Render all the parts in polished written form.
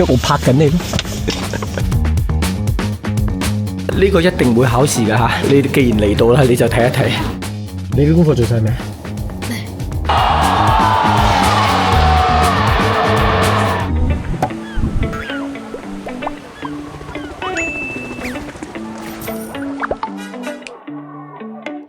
我拍緊你咯。呢個一定會考試㗎吓，你既然嚟到啦，你就睇一睇。你啲功課做晒未？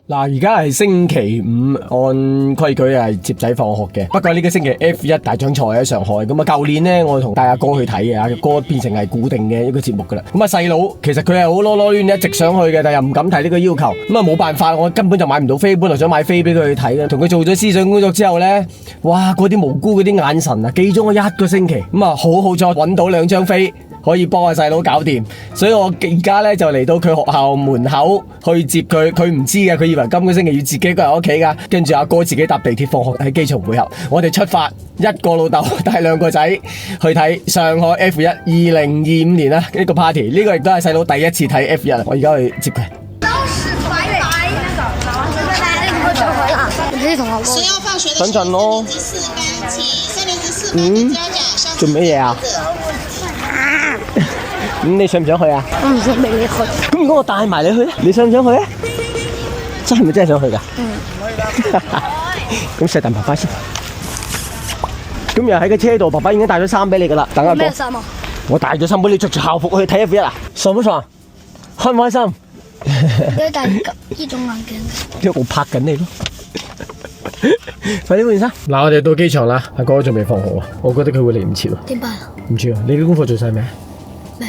嗱，而家係星期五，按規矩係接仔放學嘅。不過呢個星期 F1 大獎賽喺上海，咁啊舊年呢，我同帶阿哥去睇嘅，阿哥變成係固定嘅一個節目噶啦。咁啊細佬其實佢係好囉攣，一直想去嘅，但又唔敢提呢個要求。咁啊冇辦法，我根本就買唔到飛，本來想買飛俾佢去睇嘅。同佢做咗思想工作之後呢，哇！嗰啲無辜嗰啲眼神啊，記咗我1個星期。咁啊好彩揾到2張飛。可以幫阿細佬搞掂，所以我而家咧就嚟到佢學校門口去接佢，佢唔知嘅，佢以為今個星期要自己一個人喺屋企噶，跟住阿哥自己搭地鐵放學喺機場會合，我哋出發，一個老豆帶2個仔去睇上海 F1 2025年啦呢個 party， 呢個亦都係細佬第一次睇 F1，我而家去接佢。等陣咯。做咩嘢啊？咁你想唔想去啊？我唔想俾你去。咁如果我帶埋你去咧，你想唔想去啊？真係咪真係想去㗎？咁錫啖爸爸先。咁又喺個車度，爸爸已經帶咗衫俾你㗎啦。等阿哥。咩衫啊？我帶咗衫俾你，着住校服去睇 F1啊！爽唔爽？開唔開心？你戴呢種眼鏡嘅。因為我拍緊你咯。快啲換衫。嗱，我哋到機場啦，阿哥仲未放學啊，我覺得佢會嚟唔切喎。點辦啊？唔知啊，你啲功課做晒未？未。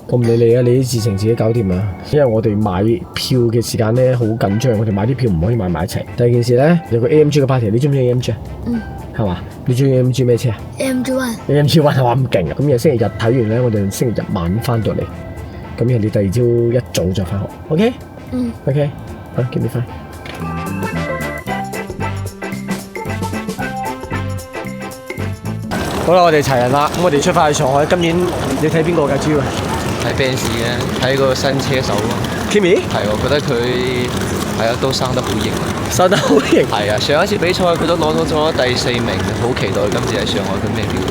我唔理你啊，你啲事情自己搞掂啊。因為我哋買票嘅時間咧好緊張，我哋買啲票唔可以買埋一齊。第二件事咧，有個 AMG 嘅 party，你中唔中意 AMG 啊？係嘛？你中意 AMG 咩車啊 ？AMG One。AMG One 係話咁勁啊！咁日星期日睇完咧，我哋星期日晚翻到嚟，咁然後你第二朝一早就翻學。OK？ OK， 好，見你翻。好啦，我哋齊人啦，咁我哋出發去上海。今年你睇邊個㗎？主要睇 Benz 嘅，睇個新車手咯。Kimi 係，我覺得佢係啊，都生得好型。生得好型。係啊，上一次比賽佢都攞到咗第4名，好期待今次喺上海佢咩表現。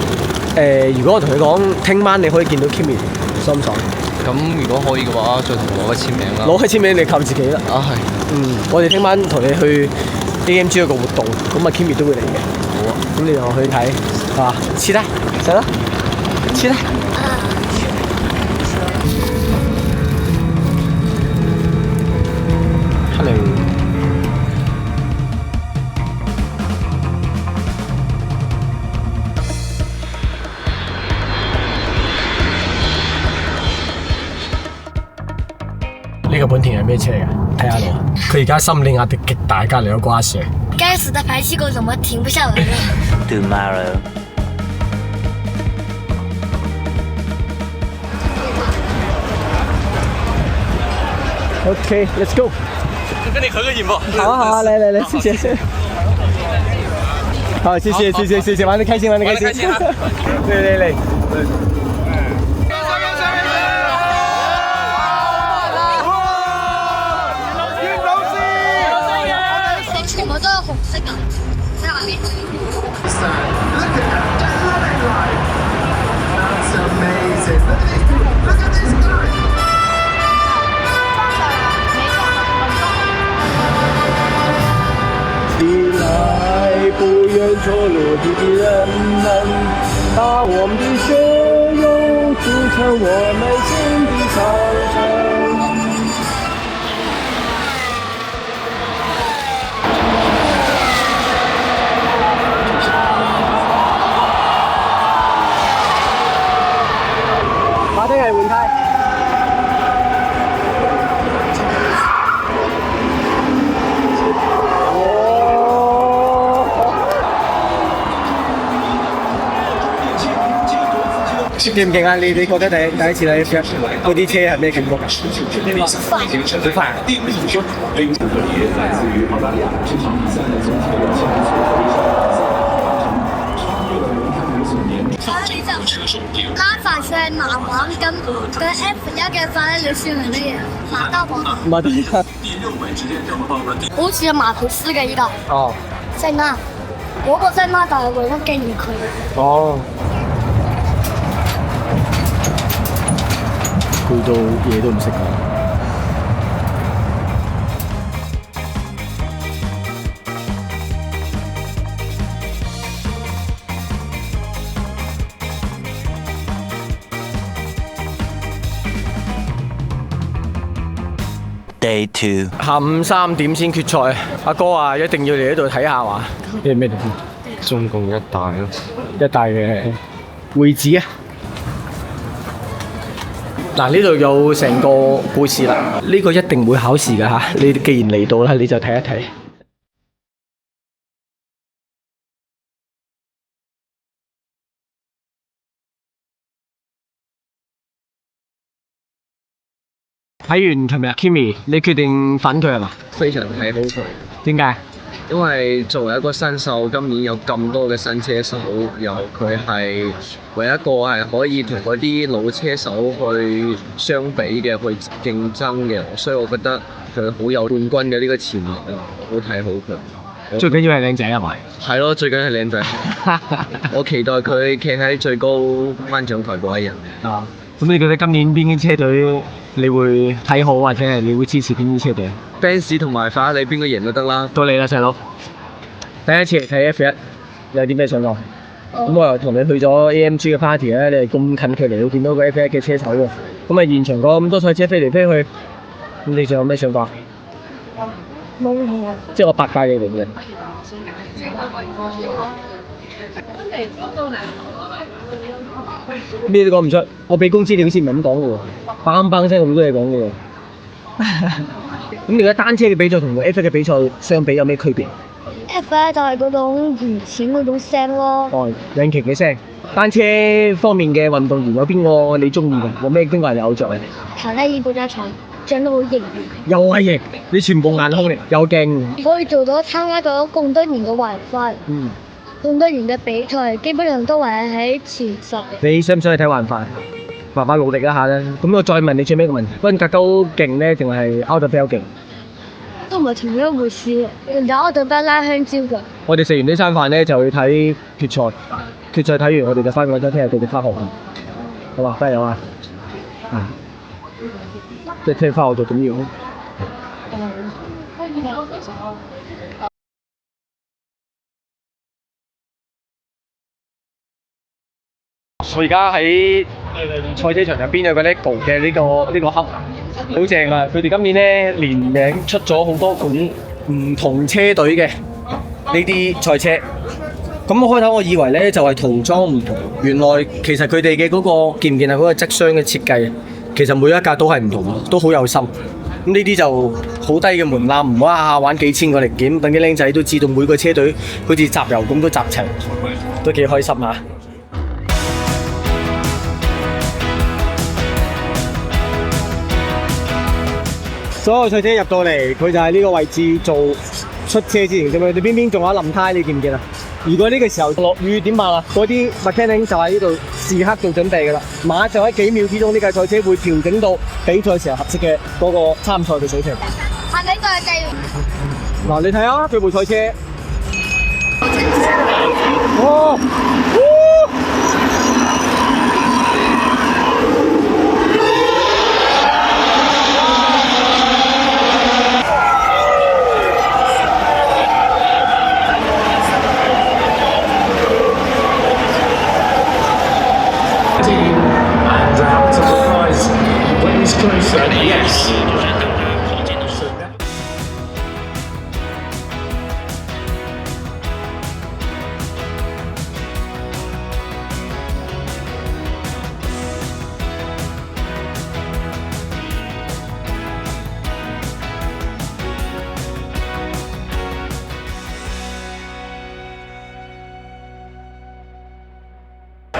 如果我同佢講，聽晚你可以見到 Kimi， 爽唔爽？咁如果可以嘅話，再同我攞個簽名啦。攞個簽名你靠自己啦。啊係。我哋聽晚同你去 AMG 一個活動，咁啊 Kimi 都會嚟嘅。好啊。咁你同我去睇。啊，期待，走了，期待。Hello。呢個本田係咩車㗎？睇下路。佢而家心理壓力極大，隔離有個阿 Sir。該死的排氣口怎麼停不下來呢 ？Tomorrow。OK，let's go。跟你合個影吧。好啊好啊，來，謝謝。好，謝謝，玩得開心，玩得開心。嚟。全部都係紅色㗎，喺下面。不愿错落的人们，把我们的血肉筑成我们心的长城。馬丁係換胎。勁唔勁啊？你覺得第一次睇 F1 嗰啲車係咩感覺㗎？好快啊！拉法算係馬王跟 F1 嘅法你算係乜嘢？馬德王。馬德。好似馬圖斯嘅依個。哦。在那，我在那，但係為咗紀念佢。哦。攰到嘢都唔識講。Day 2下午3點先決賽，阿哥啊一定要嚟呢度睇下話。呢係咩地方？中共一帶咯。一帶嘅會址啊！嗱，呢度有成個故事啦，呢個一定會考試㗎嚇。你既然嚟到啦，你就睇一睇。睇完琴日 Kimi， 你決定粉佢係嘛？非常睇好佢，點解？因為作為一個新手，今年有咁多嘅新車手，又佢係唯一一個係可以同嗰啲老車手去相比嘅，去競爭嘅，所以我覺得佢好有冠軍嘅呢個潛力啊！好睇好佢。最緊要係靚仔係咪？係咯，最緊要係靚仔。我期待佢企喺最高頒獎台嗰一日。啊，咁你覺得今年邊啲車隊你會睇好，或者係你會支持邊啲車隊？Benz 同埋法拉利邊個贏都得啦。到你啦，細佬。第一次嚟睇 F1，有啲咩想講？咁我又同你去咗 AMG 嘅 party 咧，你係咁近距離都見到個 F1 嘅車手喎。咁啊現場咁多賽車飛嚟飛去，咁你仲有咩想講？冇嘢。即係我白帶你嚟嘅。咩都講唔出，我俾工資你好似唔係咁講嘅喎，砰砰聲咁多嘢講嘅喎。咁你覺得單車嘅比賽同 F1 嘅比賽相比有咩區別？F1 就係嗰種原始嗰種聲咯。哦，引擎嘅聲。單車方面嘅運動員有邊個你中意嘅？有咩邊個係你偶像啊？唐拉爾嗰張牀長得好型。又係型，你全部眼空嚟，又勁。可以做到參加咗咁多年嘅環法。咁多年嘅比賽，基本上都係喺前10。你想唔想去睇環法？爸爸努力一下啦。咁我再問你最尾一個問題：溫格高勁咧，定係奧特比較勁？都唔係同一回事，人哋奧特比拉香蕉㗎。我哋食完呢餐飯咧，就去睇決賽。決賽睇完，我哋就翻廣州，聽日繼續翻學啊。好嘛，加油啊！啊，即係聽日翻學就咁樣。我而家喺賽車場入邊有個 LEGO 嘅呢個盒，好正啊！佢哋今年咧聯名出咗好多款唔同車隊嘅呢啲賽車。咁開頭我以為咧就係塗裝唔同，原來其實佢哋嘅嗰個見唔見啊？嗰個側箱嘅設計，其實每一架都係唔同，都好有心。咁呢啲就好低嘅門檻，唔好下下玩幾千個零件，等啲僆仔都知道每個車隊好似集郵咁都集齊，都幾開心嚇。所有賽車入到嚟，佢就係呢個位置做出車之前咁樣。你邊邊仲有一冧胎，你見唔見啊？如果呢個時候落雨點辦啊？嗰啲 mechanic 就喺呢度時刻做準備㗎啦。馬上喺幾秒之中，呢架賽車會調整到比賽時候合適嘅嗰個參賽嘅水平。係咪再計？嗱，你睇下佢部賽車，哦！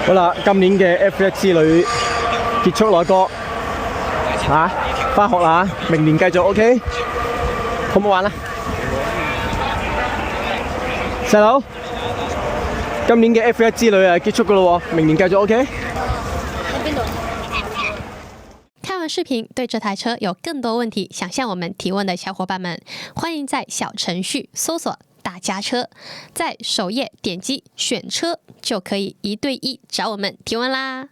好啦，今年嘅 F1 之旅結束啦，哥嚇，返學啦嚇，明年繼續 OK， 好唔好玩啊？細佬，今年嘅 F1 之旅啊結束噶咯喎，明年繼續 OK。看完视频，对这台车有更多问题想向我们提问的小伙伴们，欢迎在小程序搜索大家车，在首页点击选车就可以1对1找我们提问啦。